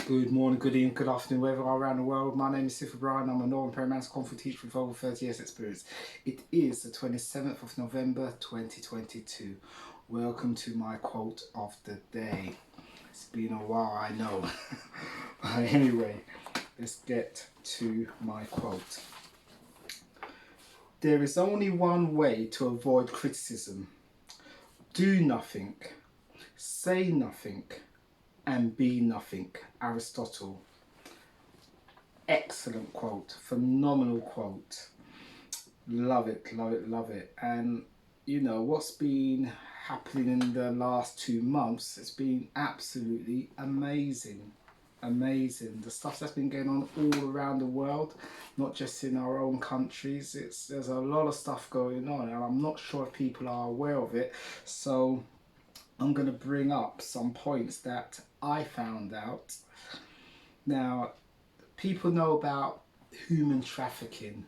Good morning, good evening, good afternoon, wherever you are around the world. My name is Sifu Bryan. I'm a Northern Paramount Kung Fu teacher with over 30 years experience. It is the 27th of November 2022. Welcome to my quote of the day. It's been a while, I know. Anyway, let's get to my quote. There is only one way to avoid criticism. Do nothing, say nothing, and be nothing. Aristotle. Excellent quote, phenomenal quote. Love it, love it, love it. And you know what's been happening in the last 2 months, it's been absolutely amazing. Amazing. The stuff that's been going on all around the world, not just in our own countries. There's a lot of stuff going on, and I'm not sure if people are aware of it. So I'm going to bring up some points that I found out. Now, people know about human trafficking.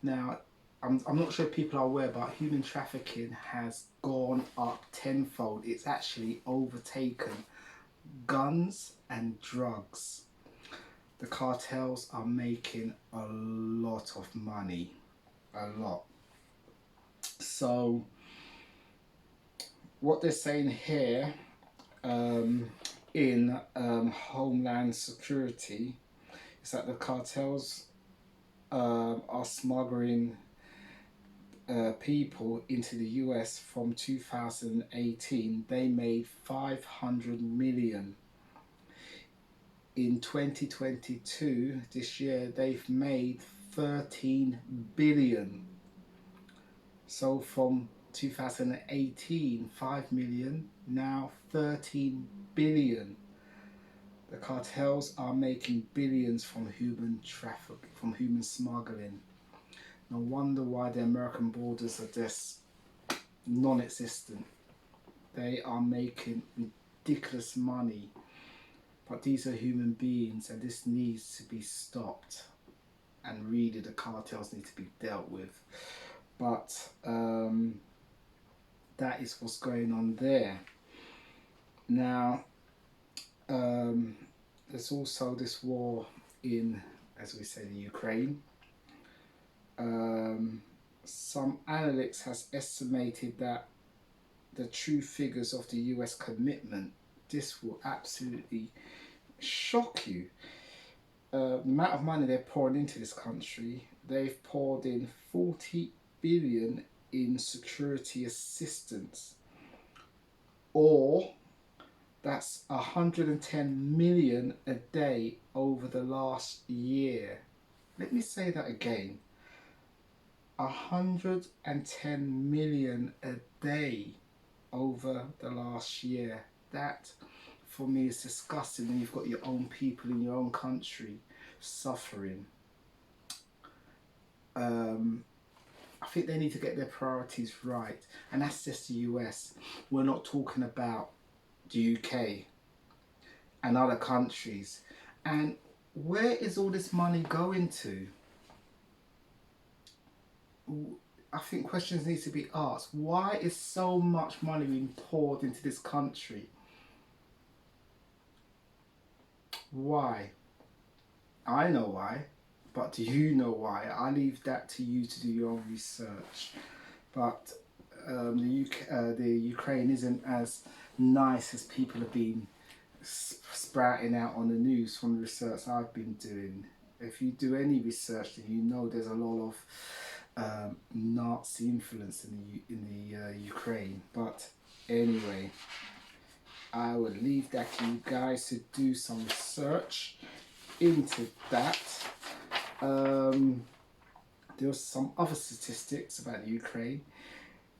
Now, I'm not sure if people are aware, but human trafficking has gone up tenfold. It's actually overtaken guns and drugs. The cartels are making a lot of money. A lot. So, what they're saying here in Homeland Security is that the cartels are smuggling people into the US from 2018. They made 500 million. In 2022, this year, they've made 13 billion. So from 2018, 5 million, now 13 billion. The cartels are making billions from human traffic, from human smuggling. No wonder why the American borders are just non-existent. They are making ridiculous money. But these are human beings, and this needs to be stopped. And really, the cartels need to be dealt with. But that is what's going on there. Now, there's also this war in, as we say, the Ukraine. Some analysts has estimated that the true figures of the US commitment, this will absolutely shock you. The amount of money they're pouring into this country, they've poured in 40 billion in security assistance, or that's 110 million a day over the last year. Let me say that again. 110 million a day over the last year. That for me is disgusting when you've got your own people in your own country suffering. I think they need to get their priorities right, and that's just the US. We're not talking about the UK and other countries. And where is all this money going to? I think questions need to be asked. Why is so much money being poured into this country? Why? I know why, but do you know why? I leave that to you to do your own research. But the Ukraine isn't as nice as people have been sprouting out on the news from the research I've been doing. If you do any research, then you know there's a lot of Nazi influence in the Ukraine. But anyway, I would leave that to you guys to do some research into that. There's some other statistics about the Ukraine.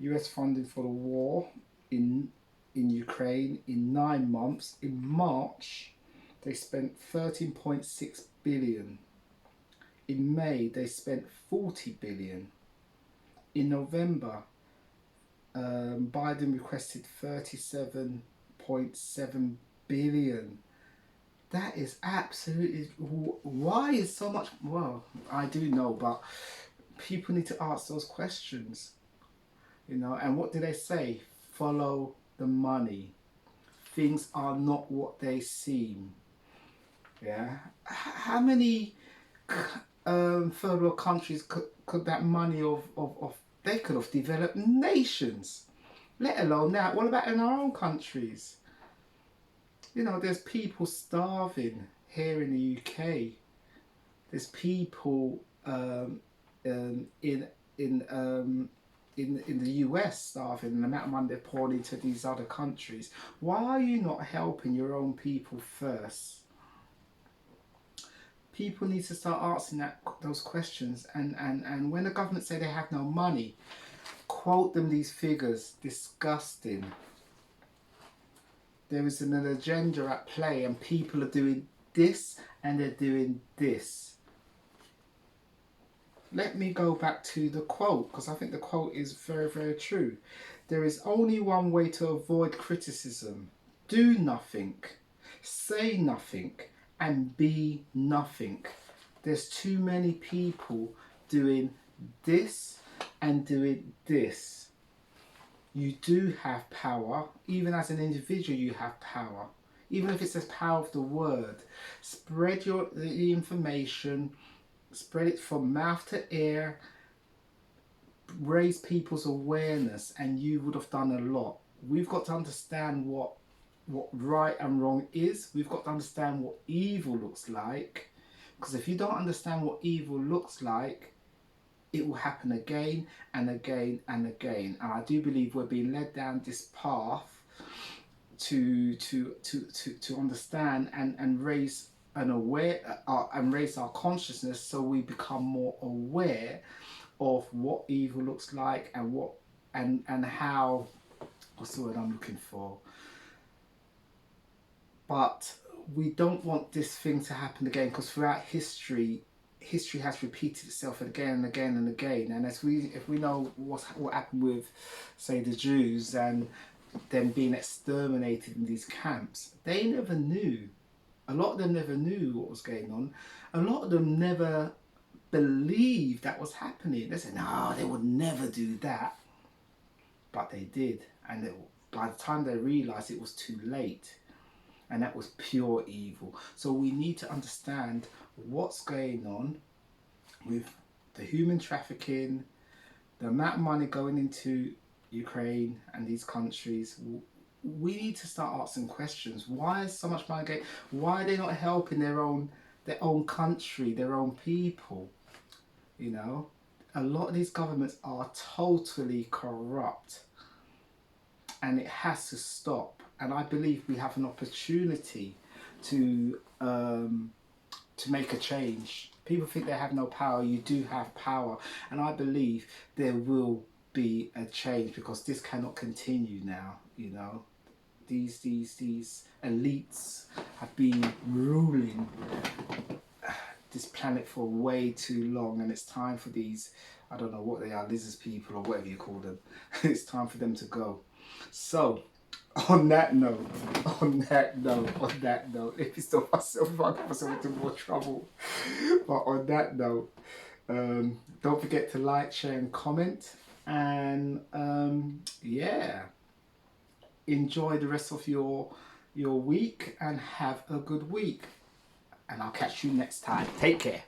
US funding for the war in Ukraine in 9 months. In March, they spent 13.6 billion. In May, they spent 40 billion. In November, Biden requested 37.7 billion. That is absolutely... Why is so much... Well, I do know, but people need to ask those questions. You know, and what do they say? Follow the money. Things are not what they seem. Yeah, how many third world countries could that money of they could have developed nations, let alone now. What about in our own countries? You know, there's people starving here in the UK. There's people in in in the US starving, and the amount of money they're pouring into these other countries. Why are you not helping your own people first? People need to start asking those questions, and when the government say they have no money, quote them these figures. Disgusting. There is an agenda at play, and people are doing this and they're doing this. Let me go back to the quote, because I think the quote is very, very true. There is only one way to avoid criticism: do nothing, say nothing, and be nothing. There's too many people doing this and doing this. You do have power. Even as an individual, you have power. Even if it's the power of the word. Spread the information, spread it from mouth to ear, raise people's awareness, and you would have done a lot. We've got to understand what right and wrong is. We've got to understand what evil looks like, because if you don't understand what evil looks like, it will happen again and again and again. And I do believe we're being led down this path to understand and raise and raise our consciousness, so we become more aware of what evil looks like, and what and how, what's the word I'm looking for? But we don't want this thing to happen again, because throughout history has repeated itself again and again and again. And if we know what happened with, say, the Jews and them being exterminated in these camps, they never knew. A lot of them never knew what was going on. A lot of them never believed that was happening. They said, no, they would never do that. But they did. And by the time they realised, it was too late. And that was pure evil. So we need to understand what's going on with the human trafficking, the amount of money going into Ukraine and these countries. We need to start asking questions. Why is so much money going? Why are they not helping their own country, their own people? You know, a lot of these governments are totally corrupt, and it has to stop. And I believe we have an opportunity to make a change. People think they have no power. You do have power, and I believe there will be a change, because this cannot continue now. You know, these elites have been ruling this planet for way too long, and it's time for these, I don't know what they are, lizard people or whatever you call them. It's time for them to go. So on that note, if you stop myself, I got myself into more trouble. But on that note, don't forget to like, share and comment, and yeah, enjoy the rest of your week, and have a good week, and I'll catch you next time. Take care.